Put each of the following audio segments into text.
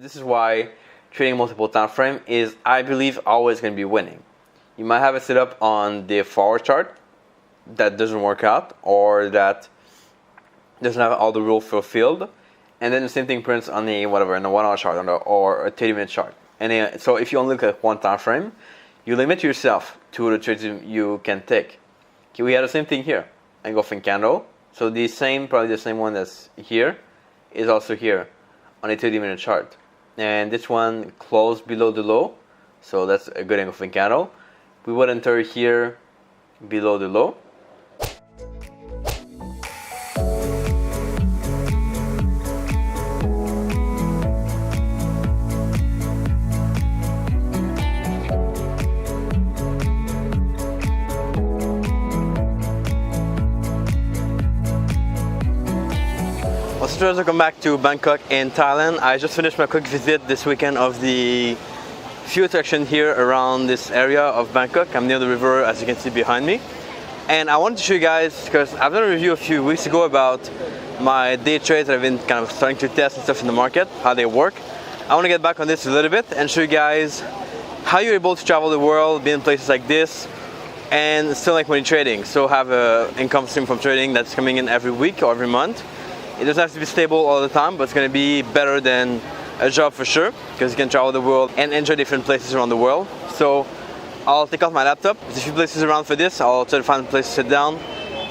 this is why trading multiple time frame is, I believe, always going to be winning. You might have it set up on the forward chart that doesn't work out, or that doesn't have all the rules fulfilled, and then the same thing prints on the whatever, in the 1 hour chart or a 30-minute chart. And so if you only look at one time frame, you limit yourself to the trades you can take. Okay, we had the same thing here, engulfing candle. So probably the same one that's here is also here on a 30-minute chart. And this one closed below the low, so that's a good engulfing candle. We would enter here below the low. So welcome back to Bangkok in Thailand. I just finished my quick visit this weekend of the few attractions here around this area of Bangkok. I'm near the river, as you can see behind me. And I wanted to show you guys, because I've done a review a few weeks ago about my day trades that I've been kind of starting to test and stuff in the market, how they work. I want to get back on this a little bit and show you guys how you're able to travel the world, be in places like this, and still make money trading. So have an income stream from trading that's coming in every week or every month. It doesn't have to be stable all the time, but it's going to be better than a job for sure, because you can travel the world and enjoy different places around the world. So I'll take off my laptop. There's a few places around for this. I'll try to find a place to sit down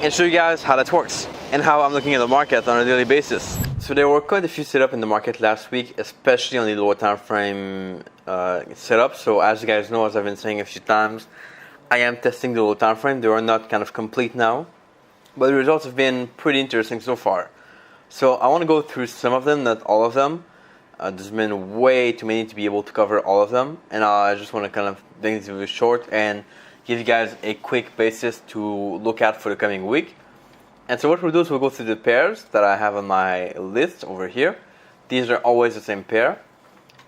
and show you guys how that works and how I'm looking at the market on a daily basis. So there were quite a few setups in the market last week, especially on the lower time frame setup. So as you guys know, as I've been saying a few times, I am testing the lower time frame. They are not kind of complete now, but the results have been pretty interesting so far. So I want to go through some of them, not all of them. There's been way too many to be able to cover all of them, and I just want to kind of make this video short and give you guys a quick basis to look at for the coming week. And so what we'll do is we'll go through the pairs that I have on my list over here. These are always the same pair,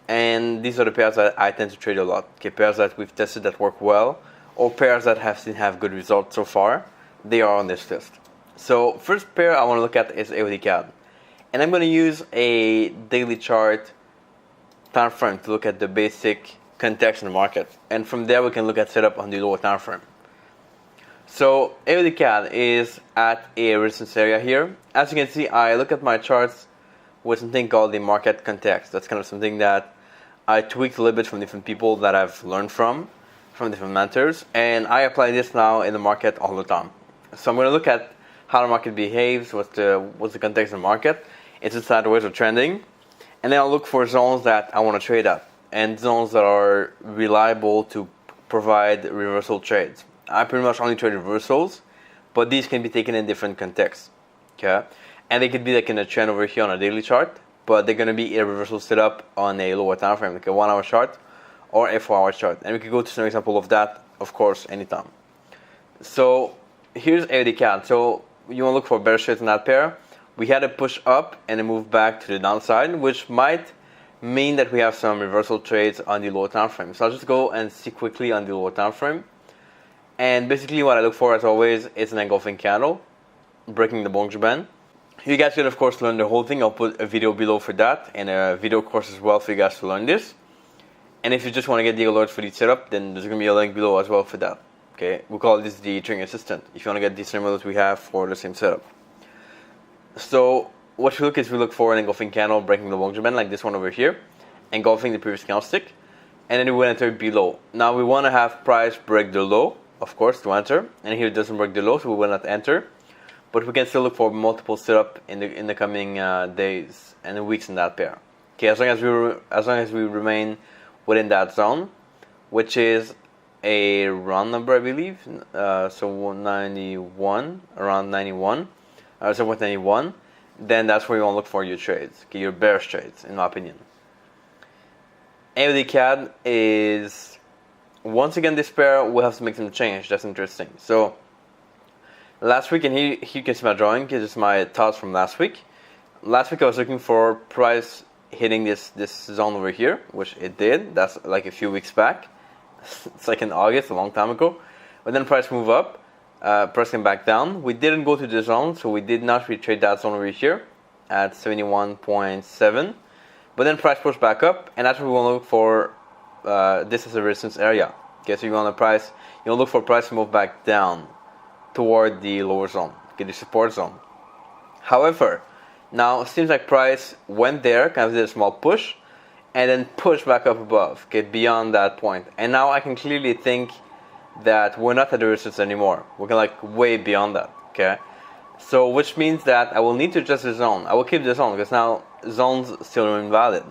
and these are the pairs that I tend to trade a lot. Okay, pairs that we've tested that work well, or pairs that have good results so far. They are on this list. So first pair I want to look at is AUDCAD, and I'm going to use a daily chart time frame to look at the basic context in the market, and from there we can look at setup on the lower time frame. So AUDCAD is at a resistance area here. As you can see, I look at my charts with something called the market context. That's kind of something that I tweaked a little bit from different people that I've learned from different mentors, and I apply this now in the market all the time. So I'm going to look at how the market behaves, what's the context of the market, is it sideways or trending, and then I'll look for zones that I want to trade at, and zones that are reliable to provide reversal trades. I pretty much only trade reversals, but these can be taken in different contexts, okay? And they could be like in a trend over here on a daily chart, but they're going to be a reversal setup on a lower time frame, like a 1 hour chart or a 4 hour chart. And we could go to some example of that, of course, anytime. So here's AUDCAD. So you want to look for better trades in that pair. We had a push up and a move back to the downside, which might mean that we have some reversal trades on the lower time frame. So I'll just go and see quickly on the lower time frame. And basically what I look for, as always, is an engulfing candle breaking the Bollinger Band. You guys can of course learn the whole thing. I'll put a video below for that, and a video course as well for you guys to learn this. And if you just want to get the alerts for each setup, then there's going to be a link below as well for that. Okay, we call this the trading assistant if you want to get the same alerts we have for the same setup. So what we look for an engulfing candle breaking the Bollinger Band, like this one over here, engulfing the previous candlestick, and then we will enter below. Now we want to have price break the low, of course, to enter, and here it doesn't break the low, so we will not enter. But we can still look for multiple setup in the coming days and weeks in that pair. Okay, as long as we remain within that zone, which is a round number, I believe. So 191, around 91, so 191. Then that's where you want to look for your trades, okay, your bearish trades, in my opinion. AUDCAD is, once again, this pair will have to make some change. That's interesting. So last week, and here you can see my drawing. This is my thoughts from last week. Last week I was looking for price hitting this zone over here, which it did. That's like a few weeks back. It's like in August, a long time ago. But then price moved up, price came back down. We didn't go to the zone, so we did not retrade that zone over here at 71.7. But then price pushed back up, and that's what we want to look for. This is a resistance area. Okay, so you want to look for price to move back down toward the lower zone, the support zone. However, now it seems like price went there, kind of did a small push, and then pushed back up above, okay, beyond that point. And now I can clearly think that we're not at the resistance anymore. We're like way beyond that, okay? So which means that I will need to adjust the zone. I will keep the zone because now zones still remain valid.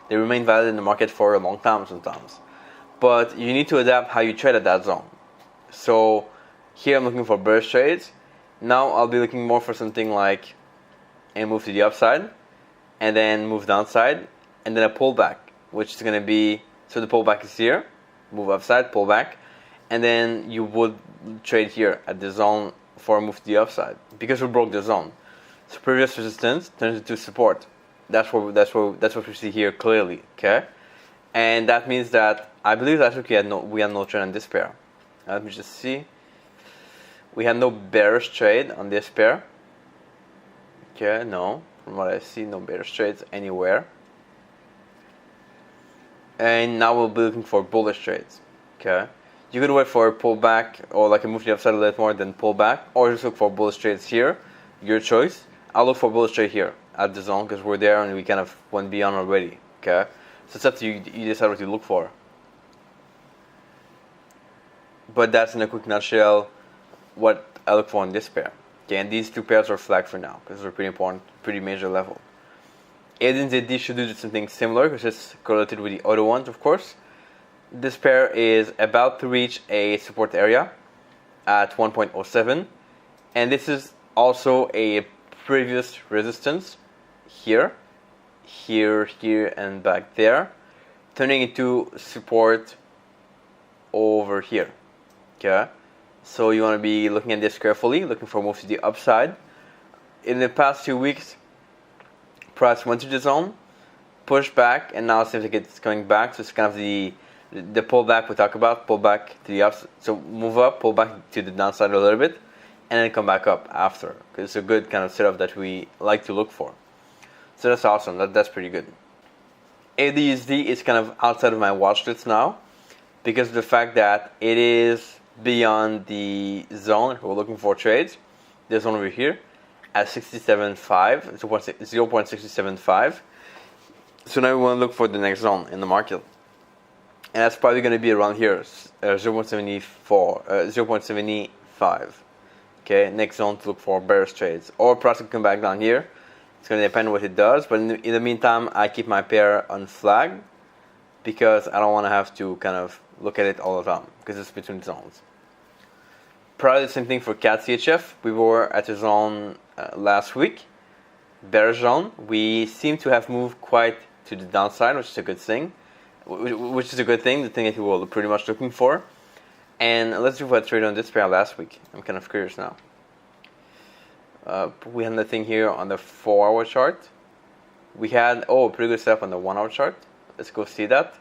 They remain valid in the market for a long time sometimes. But you need to adapt how you trade at that zone. So here I'm looking for bearish trades. Now I'll be looking more for something like a move to the upside, and then move downside, and then a pullback, which is going to be, so the pullback is here, move upside, pullback, and then you would trade here at the zone for a move to the upside, because we broke the zone. So previous resistance turns into support. That's what we see here clearly, okay? And that means that I believe last week we had no trade on this pair. Let me just see. We had no bearish trade on this pair. Okay, no. From what I see, no bearish trades anywhere. And now we'll be looking for bullish trades. Okay. You could wait for a pullback or like a move to the upside a little more than pullback, or just look for bullish trades here. Your choice. I'll look for bullish trade here at the zone because we're there and we kind of went beyond already. Okay. So it's up to you. You decide what you look for. But that's in a quick nutshell what I look for in this pair. Okay, and these two pairs are flagged for now because they're pretty important, pretty major level. AUDNZD should do something similar because it's correlated with the other ones, of course. This pair is about to reach a support area at 1.07, and this is also a previous resistance here, and back there, turning into support over here. Okay. So you want to be looking at this carefully, looking for moves to the upside. In the past 2 weeks, price went to the zone, pushed back, and now it seems like it's coming back. So it's kind of the pullback we talk about, pullback to the upside. So move up, pull back to the downside a little bit, and then come back up after. Because it's a good kind of setup that we like to look for. So that's awesome. That's pretty good. AUDUSD is kind of outside of my watch list now because of the fact that it is beyond the zone we're looking for trades. This one over here at 67.5, 0.675. So now we want to look for the next zone in the market, and that's probably going to be around here, 0.75. Okay, next zone to look for bearish trades, or price can come back down here. It's going to depend on what it does, but in the meantime I keep my pair unflagged because I don't want to have to kind of look at it all the time because it's between zones. Probably the same thing for CADCHF. We were at a zone last week, bearish zone. We seem to have moved quite to the downside, which is a good thing. The thing that we were pretty much looking for. And let's see what I traded on this pair last week. I'm kind of curious now. We had nothing here on the 4-hour chart. We had pretty good stuff on the 1-hour chart. Let's go see that.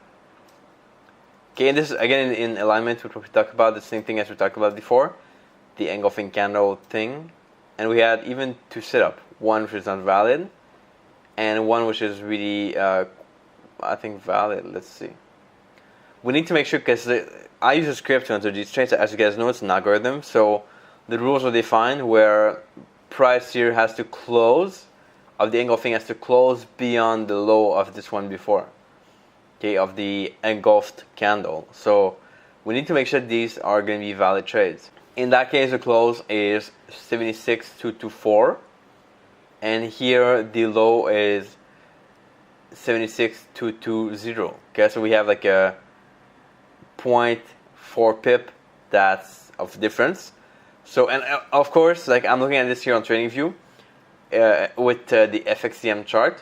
Okay, and this is again in alignment with what we talked about, the same thing as we talked about before, the engulfing candle thing. And we had even two setup, one which is not valid, and one which is really, I think, valid. Let's see. We need to make sure, because I use a script to enter these trades. As you guys know, it's an algorithm, so the rules are defined where price here has to close, of the engulfing has to close beyond the low of this one before. Okay, of the engulfed candle. So we need to make sure these are going to be valid trades. In that case, the close is 76.224, and here the low is 76.220. Okay, so we have like a 0.4 pip that's of difference. So, and of course, like I'm looking at this here on TradingView with the FXCM chart.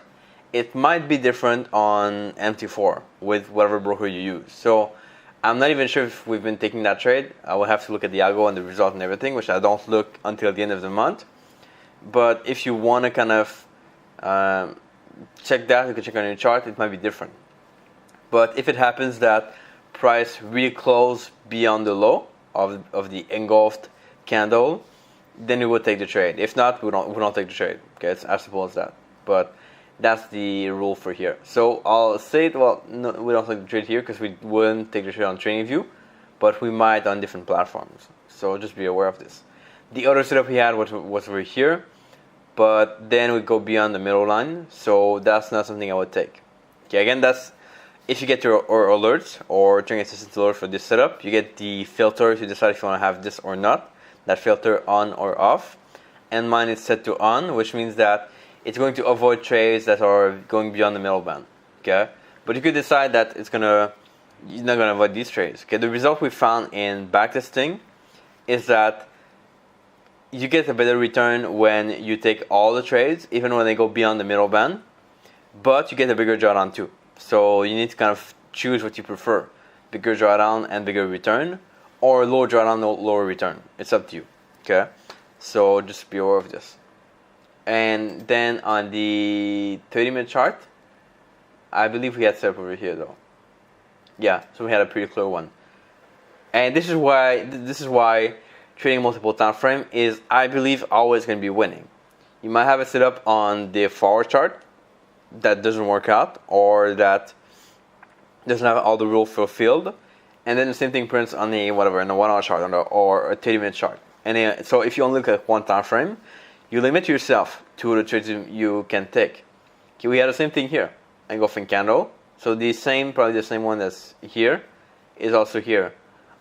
It might be different on MT4 with whatever broker you use. So I'm not even sure if we've been taking that trade. I will have to look at the algo and the result and everything, which I don't look until the end of the month. But if you want to kind of check that, you can check on your chart. It might be different. But if it happens that price really close beyond the low of the engulfed candle, then we would take the trade. If not, we don't take the trade. Okay, it's as simple as that. But That's the rule for here. So I'll say it, well, no, we don't take the trade here because we wouldn't take the trade on TradingView, but we might on different platforms. So just be aware of this. The other setup we had was over here, but then we go beyond the middle line, so that's not something I would take. Okay, again, that's if you get your alerts or trading assistant alert for this setup, you get the filter to decide if you want to have this or not, that filter on or off, and mine is set to on, which means that it's going to avoid trades that are going beyond the middle band. Okay, but you could decide that you're not going to avoid these trades. Okay, the result we found in backtesting is that you get a better return when you take all the trades, even when they go beyond the middle band, but you get a bigger drawdown too. So you need to kind of choose what you prefer, bigger drawdown and bigger return, or lower drawdown, lower return. It's up to you. Okay, so just be aware of this. And then on the 30-minute chart, I believe we had set up over here though. Yeah, so we had a pretty clear one. And this is why trading multiple time frame is, I believe, always going to be winning. You might have it set up on the forward chart that doesn't work out, or that doesn't have all the rules fulfilled, and then the same thing prints on the whatever, in a 1 hour chart or a 30-minute chart. And so if you only look at one time frame, you limit yourself to the trades you can take. Okay, we had the same thing here, engulfing candle. So probably the same one that's here is also here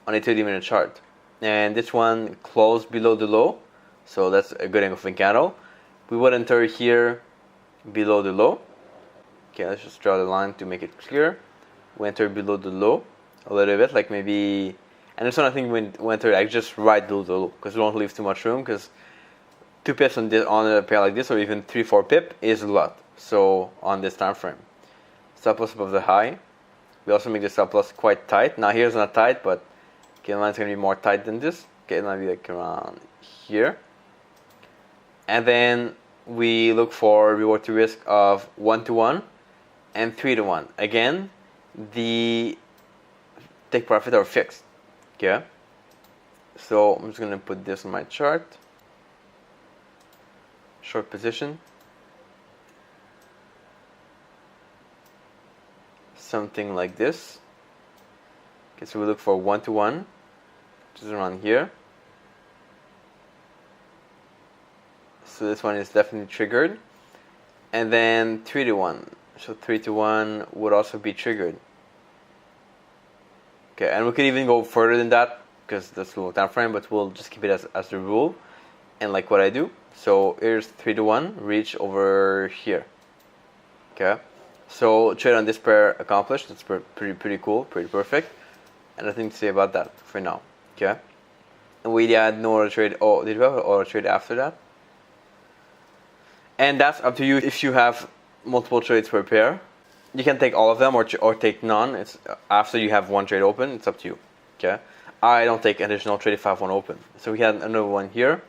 on a 30-minute chart. And this one closed below the low, so that's a good engulfing candle. We would enter here below the low. Okay, let's just draw the line to make it clear. We enter below the low a little bit, like maybe, and this one I think we enter like just right below the low, because we don't leave too much room, because 2 pips on a pair like this, or even 3-4 pip is a lot. So on this time frame, stop loss above the high. We also make the stop loss quite tight. Now here's not tight, but okay, the line's gonna be more tight than this. Okay, it might be like around here. And then we look for reward to risk of 1-to-1 and 3-to-1. Again, the take profit are fixed. Okay. So I'm just gonna put this on my chart. Short position. Something like this. Okay, so we look for 1-to-1, which is around here. So this one is definitely triggered. And then 3-to-1. So 3-to-1 would also be triggered. Okay, and we could even go further than that, because that's the time frame, but we'll just keep it as the rule. And like what I do. So here's 3-to-1, reach over here. Okay. So trade on this pair accomplished. That's pretty cool, pretty perfect. And nothing to say about that for now. Okay. And we had no other trade. Oh, did we have an auto trade after that? And that's up to you. If you have multiple trades per pair, you can take all of them or take none. It's after you have one trade open. It's up to you. Okay. I don't take additional trade if I have one open. So we had another one here.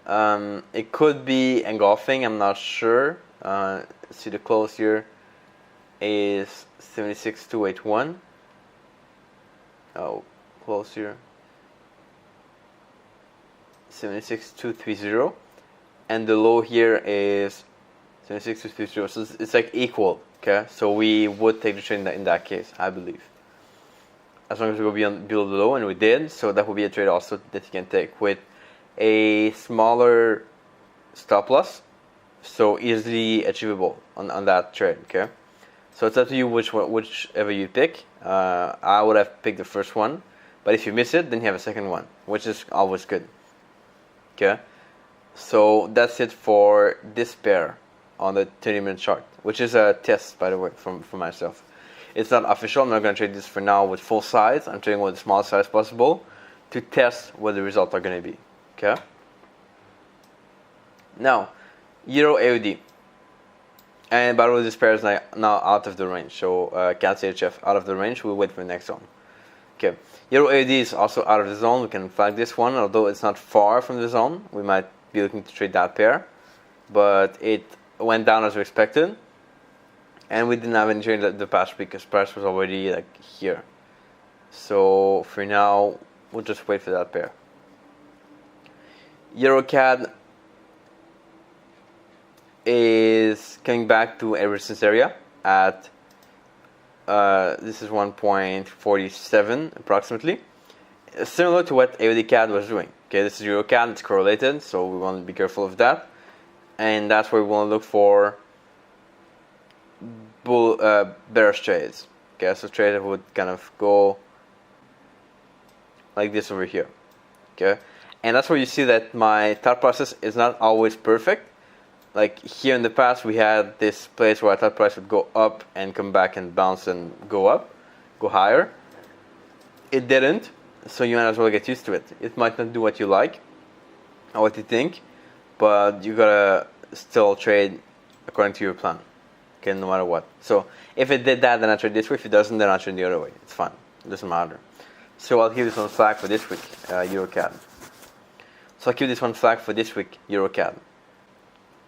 It could be engulfing. I'm not sure. See the close here is 76,281. Oh, close here. 76,230, and the low here is 76,230. So it's like equal. Okay, so we would take the trade in that case, I believe. As long as we go below the low, and we did, so that would be a trade also that you can take with a smaller stop loss, so easily achievable on that trade. Okay, so it's up to you whichever you pick. I would have picked the first one, but if you miss it, then you have a second one, which is always good. Okay, so that's it for this pair on the 30-minute chart, which is a test, by the way, for myself. It's not official. I'm not going to trade this for now with full size. I'm trading with the smallest size possible to test what the results are going to be. Okay. Now, Euro AUD, and by the way, this pair is now out of the range. So CADCHF out of the range. We'll wait for the next one. Okay, Euro AUD is also out of the zone. We can flag this one, although it's not far from the zone. We might be looking to trade that pair, but it went down as we expected, and we didn't have any trade the past week because price was already like here. So for now, we'll just wait for that pair. EURCAD, is coming back to a resistance area at this is 1.47 approximately, similar to what AUDCAD was doing. Okay, this is EURCAD, it's correlated, so we want to be careful of that, and that's where we want to look for bearish trades. Okay, so trades would kind of go like this over here. Okay, and that's where you see that my thought process is not always perfect. Like here in the past, we had this place where I thought price would go up and come back and bounce and go up, go higher. It didn't, so you might as well get used to it. It might not do what you like or what you think, but you gotta still trade according to your plan. Okay, no matter what. So if it did that, then I trade this way. If it doesn't, then I trade the other way. It's fine. It doesn't matter. So I'll give this one flag for this week, EURCAD. So I'll give this one flag for this week, EURCAD.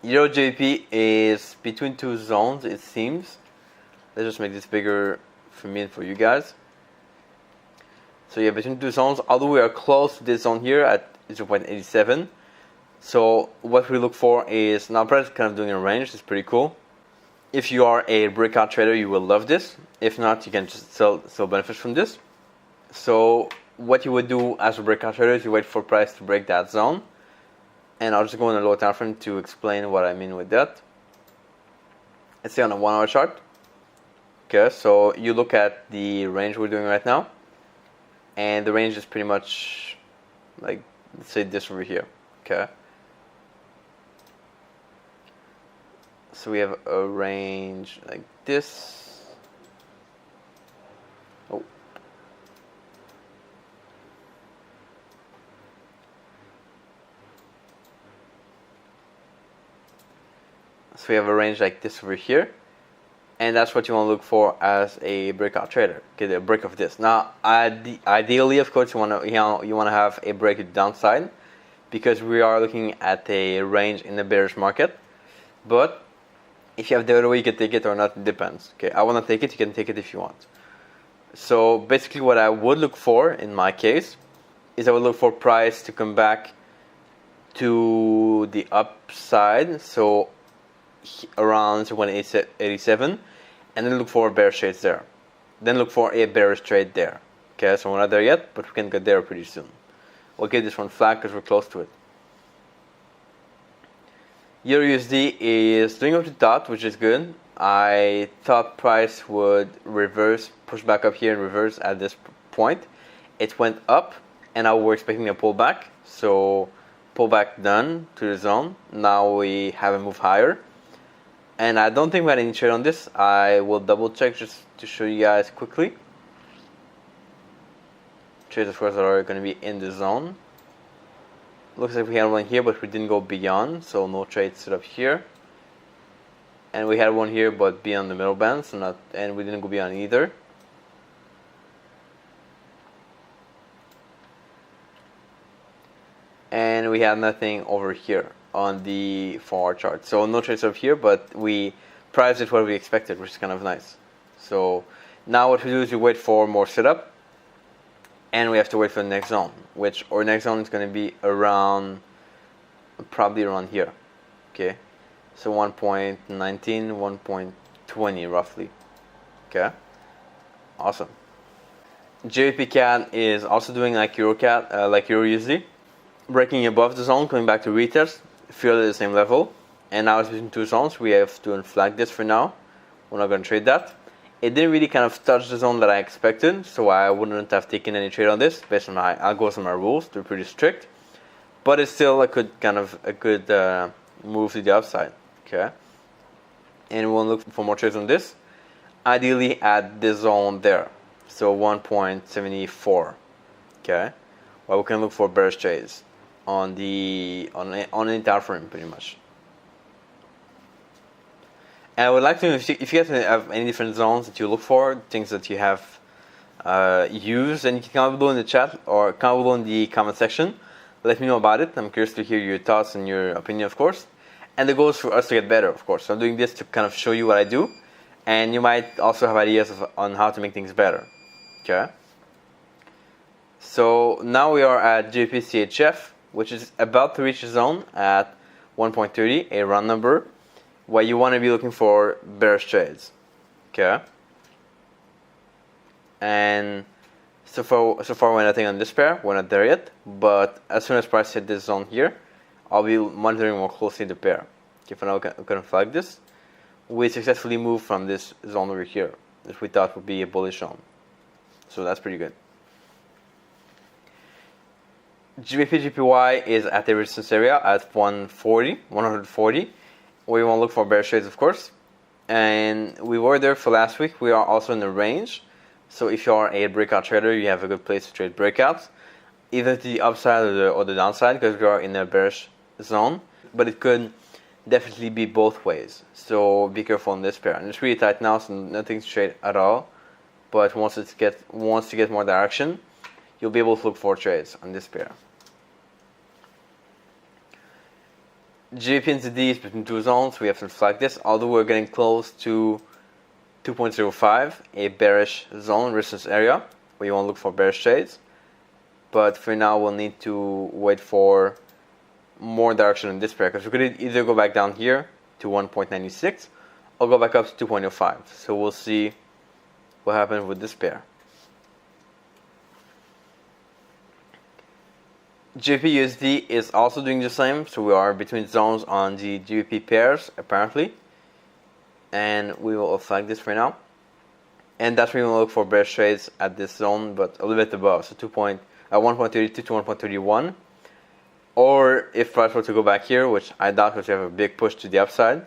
EURGBP is between two zones, it seems. Let's just make this bigger for me and for you guys. So yeah, between two zones, although we are close to this zone here at 0.87. So what we look for is, now price kind of doing a range, it's pretty cool. If you are a breakout trader, you will love this. If not, you can just still benefit from this. So what you would do as a breakout trader is you wait for price to break that zone. And I'll just go on a lower time frame to explain what I mean with that. Let's say on a 1 hour chart. Okay, so you look at the range we're doing right now. And the range is pretty much like, let's say this over here. Okay. So we have a range like this. Oh. So we have a range like this over here, and that's what you want to look for as a breakout trader. Get a break of this. Now, ideally, of course, you want to have a break to the downside, because we are looking at a range in the bearish market. But if you have the other way, you can take it or not. It depends. Okay, I want to take it. You can take it if you want. So basically, what I would look for in my case is I would look for price to come back to the upside. So around 187, and then look for bearish trades there. Then look for a bearish trade there. Okay, so we're not there yet, but we can get there pretty soon. We'll give this one flag because we're close to it. EURUSD is doing what we thought, which is good. I thought price would reverse, push back up here and reverse at this point. It went up, and now we're expecting a pullback. So pullback done to the zone. Now we have a move higher. And I don't think we had any trade on this. I will double check just to show you guys quickly. Trades, of course, are going to be in the zone. Looks like we had one here, but we didn't go beyond, so no trade set up here. And we had one here, but beyond the middle band, so not, and we didn't go beyond either. And we had nothing over here on the 4 hour chart. So no trades up here, but we priced it what we expected, which is kind of nice. So now what we do is we wait for more setup, and we have to wait for the next zone, which our next zone is going to be around, probably around here. Okay, so 1.19, 1.20 roughly. Okay, awesome. JPYCAD is also doing like EURCAD, like EURUSD, breaking above the zone, coming back to retest, fairly the same level, and now it's between two zones. We have to unflag this for now. We're not going to trade that. It didn't really kind of touch the zone that I expected, so I wouldn't have taken any trade on this based on my algos and my rules. They're pretty strict, but it's still a good move to the upside. Okay, and we'll look for more trades on this, ideally at this zone there, so 1.74. Okay, well, we can look for bearish trades on any time frame pretty much. And I would like to know if you guys have any different zones that you look for, things that you have used, and you can comment below in the chat or comment below in the comment section. Let me know about it. I'm curious to hear your thoughts and your opinion, of course. And the goal is for us to get better, of course. So I'm doing this to kind of show you what I do, and you might also have ideas on how to make things better. Okay. So now we are at GBPCHF, which is about to reach the zone at 1.30, a round number. why you want to be looking for bearish trades. Okay. And so far we're nothing on this pair. We're not there yet. But as soon as price hit this zone here, I'll be monitoring more closely the pair. Okay, for now we can flag this. We successfully moved from this zone over here, which we thought would be a bullish zone. So that's pretty good. GBPJPY is at the resistance area at 140, where you want to look for bearish trades, of course. And we were there for last week. We are also in the range. So if you are a breakout trader, you have a good place to trade breakouts, either to the upside or the downside, because we are in a bearish zone. But it could definitely be both ways. So be careful on this pair. And it's really tight now, so nothing to trade at all. But once to get more direction, you'll be able to look for trades on this pair. GBPNZD is between two zones. We have to flag this, although we're getting close to 2.05, a bearish zone, resistance area, where you want to look for bearish trades. But for now, we'll need to wait for more direction in this pair, because we could either go back down here to 1.96 or go back up to 2.05. So we'll see what happens with this pair. GBPUSD is also doing the same, so we are between zones on the GBP pairs apparently, and we will flag this for now. And that's where we will look for bearish trades at this zone, but a little bit above, so 1.32 to 1.31. Or if price were to go back here, which I doubt, because we have a big push to the upside,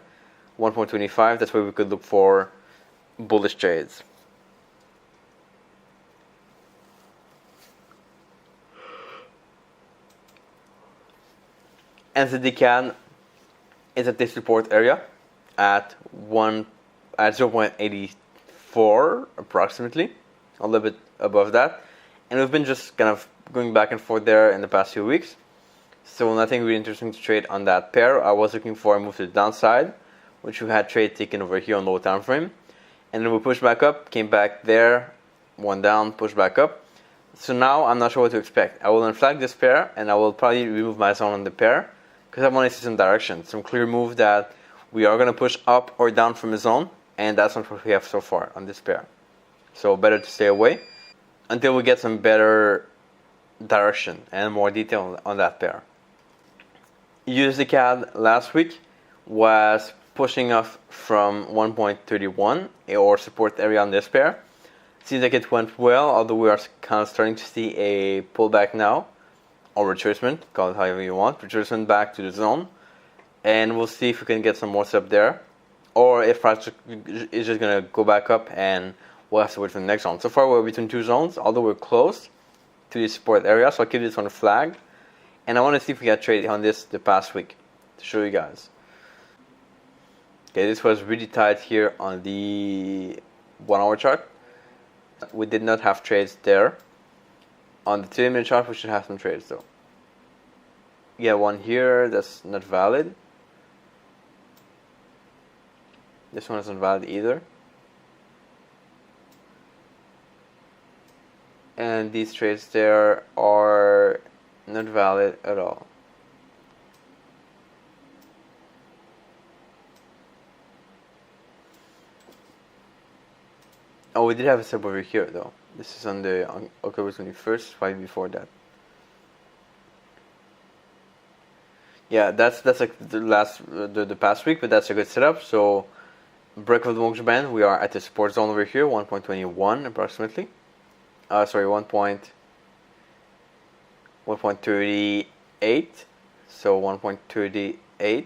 1.25. That's where we could look for bullish trades. NZDCAD is at this support area at 0.84 approximately, a little bit above that, and we've been just kind of going back and forth there in the past few weeks. So nothing really interesting to trade on that pair. I was looking for a move to the downside, which we had trade taken over here on low time frame, and then we pushed back up, came back there, one down, pushed back up. So now I'm not sure what to expect. I will unflag this pair, and I will probably remove my zone on the pair, because I want to see some direction, some clear move that we are going to push up or down from the zone, and that's not what we have so far on this pair. So better to stay away until we get some better direction and more detail on that pair. USDCAD last week was pushing off from 1.31 or support area on this pair. Seems like it went well, although we are kind of starting to see a pullback now, or retracement, call it however you want, retracement back to the zone, and we'll see if we can get some more up there, or if price is just going to go back up and we'll have to wait for the next zone. So far we're between two zones, although we're close to the support area, so I'll keep this on the flag, and I want to see if we got traded on this the past week to show you guys. Okay, this was really tight here on the 1 hour chart. We did not have trades there. On the 2-minute chart, we should have some trades though. Yeah, one here, that's not valid. This one isn't valid either. And these trades there are not valid at all. Oh, we did have a sub over here though. This is on October 21st, right before that. Yeah, that's like the past week, but that's a good setup. So break of the Monk's band, we are at the support zone over here, 1.21 approximately. Sorry, 1.38. So 1.38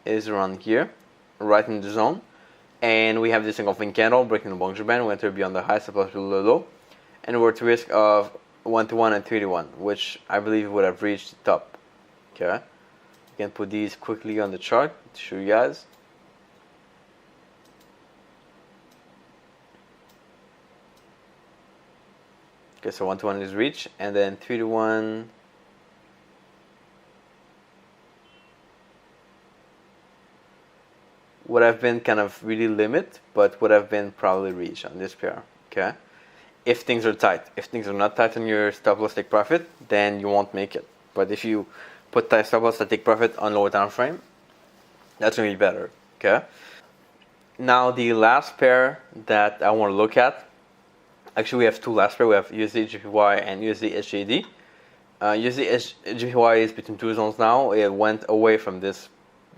is around here, right in the zone. And we have this engulfing candle breaking the Bollinger Band. We enter beyond the high, supply below the low, and we're at risk of 1-to-1 and 3-to-1, which I believe would have reached the top. Okay, you can put these quickly on the chart to show you guys. Okay, so 1-to-1 is reached, and then 3-to-1. Would have been kind of really limit, but would have been probably reached on this pair. Okay, if things are tight. If things are not tight on your stop loss take profit, then you won't make it. But if you put tight stop loss that take profit on lower time frame, That's going to be better. Okay. Now the last pair that I want to look at, actually we have two last pair. We have USDJPY and USDSGD. USDJPY is between two zones now. It went away from this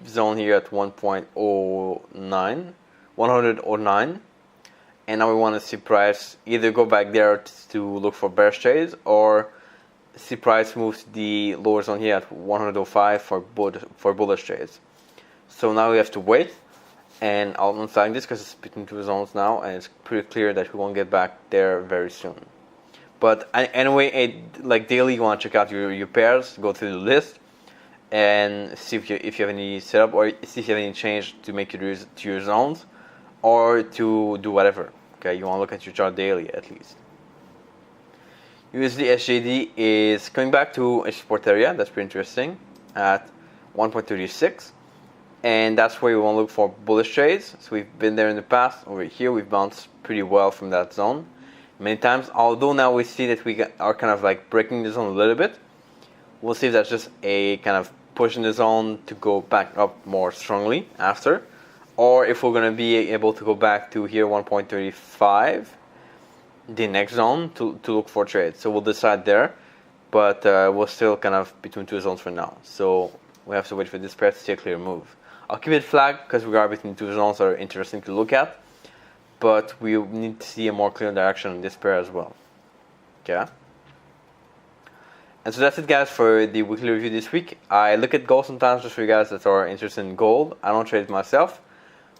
zone here at 100.09, and now we want to see price either go back there to look for bearish trades, or see price move to the lower zone here at 100.05 for bullish trades. So now we have to wait, and I'll unflag this because it's between two zones now, and it's pretty clear that we won't get back there very soon. But anyway, like daily, you want to check out your pairs, go through the list, and see if you have any setup, or see if you have any change to make it to your zones, or to do whatever. Okay, you want to look at your chart daily at least. USDSGD is coming back to a support area. That's pretty interesting at 1.36, and that's where you want to look for bullish trades. So we've been there in the past. Over here, we've bounced pretty well from that zone many times. Although now we see that we are kind of like breaking the zone a little bit. We'll see if that's just a kind of push in the zone to go back up more strongly after, or if we're going to be able to go back to here 1.35, the next zone, to look for trades. So we'll decide there, but we're still kind of between two zones for now. So we have to wait for this pair to see a clear move. I'll keep it flagged because we are between two zones that are interesting to look at, but we need to see a more clear direction in this pair as well. Okay. And so that's it, guys, for the weekly review this week. I look at gold sometimes just for you guys that are interested in gold. I don't trade it myself,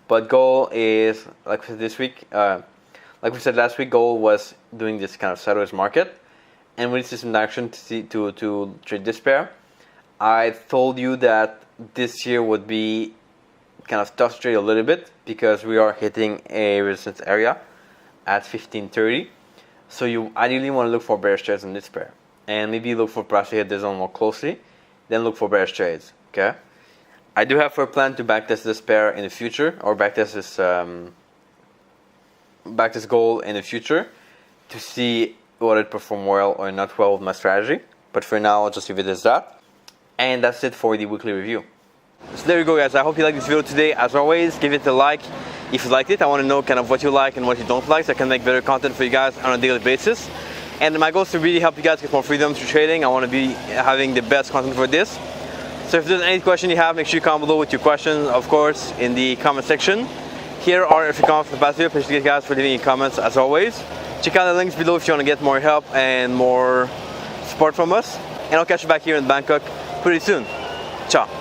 but gold is, like we said this week, like we said last week, gold was doing this kind of sideways market, and we need to see some direction to trade this pair. I told you that this year would be kind of tough to trade a little bit because we are hitting a resistance area at 1530. So you ideally want to look for bearish trades in this pair, and maybe look for price to hit the zone more closely, then look for bearish trades. Okay. I do have for a plan to backtest this pair in the future, or backtest this gold in the future to see whether it perform well or not well with my strategy. But for now, I'll just leave it as that. And that's it for the weekly review. So there you go, guys. I hope you liked this video today. As always, give it a like if you liked it. I want to know kind of what you like and what you don't like, so I can make better content for you guys on a daily basis. And my goal is to really help you guys get more freedom through trading. I want to be having the best content for this. So if there's any question you have, make sure you comment below with your questions, of course, in the comment section here, or if you comment from the past video. Appreciate you guys for leaving your comments as always. Check out the links below if you want to get more help and more support from us. And I'll catch you back here in Bangkok pretty soon. Ciao.